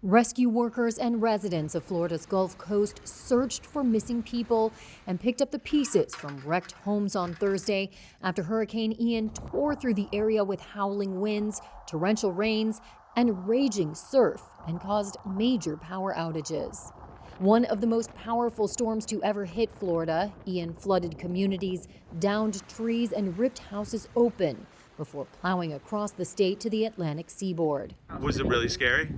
Rescue workers and residents of Florida's Gulf Coast searched for missing people and picked up the pieces from wrecked homes on Thursday after Hurricane Ian tore through the area with howling winds, torrential rains, and raging surf and caused major power outages. One of the most powerful storms to ever hit Florida, Ian flooded communities, downed trees, and ripped houses open before plowing across the state to the Atlantic seaboard. Was it really scary?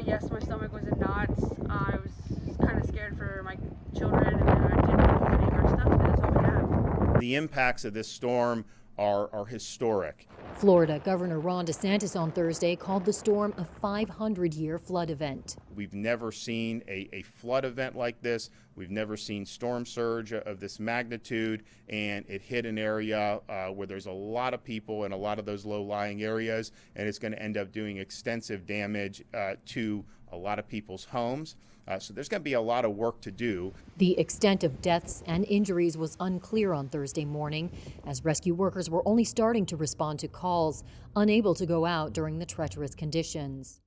Yes, my stomach was in knots. I was kind of scared for my children, and I didn't want to lose any of our stuff, and that's all we have. The impacts of this storm are historic. Florida Governor Ron DeSantis on Thursday called the storm a 500-year flood event. We've never seen a flood event like this. We've never seen storm surge of this magnitude, and it hit an area where there's a lot of people in a lot of those low-lying areas, and it's going to end up doing extensive damage to a lot of people's homes. So there's going to be a lot of work to do. The extent of deaths and injuries was unclear on Thursday morning, as rescue workers were only starting to respond to calls, unable to go out during the treacherous conditions.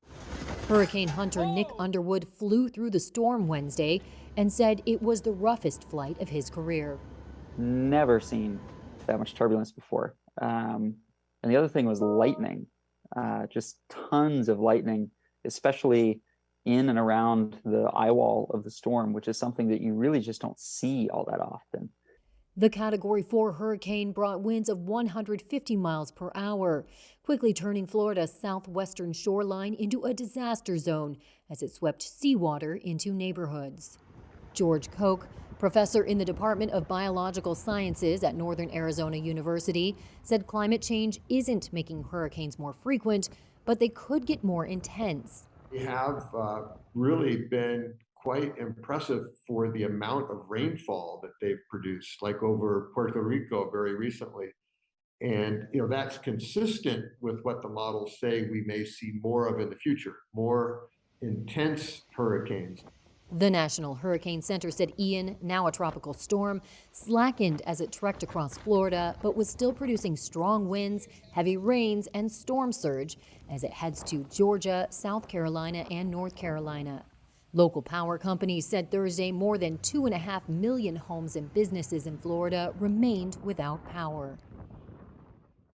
Hurricane hunter Nick Underwood flew through the storm Wednesday and said it was the roughest flight of his career. Never seen that much turbulence before. And the other thing was lightning, just tons of lightning, especially in and around the eye wall of the storm, which is something that you really just don't see all that often. The Category 4 hurricane brought winds of 150 miles per hour, quickly turning Florida's southwestern shoreline into a disaster zone as it swept seawater into neighborhoods. George Koch, professor in the Department of Biological Sciences at Northern Arizona University, said climate change isn't making hurricanes more frequent, but they could get more intense. We have really been quite impressive for the amount of rainfall that they've produced, like over Puerto Rico very recently. And that's consistent with what the models say we may see more of in the future, more intense hurricanes. The National Hurricane Center said Ian, now a tropical storm, slackened as it trekked across Florida, but was still producing strong winds, heavy rains, and storm surge as it heads to Georgia, South Carolina, and North Carolina. Local power companies said Thursday more than 2.5 million homes and businesses in Florida remained without power.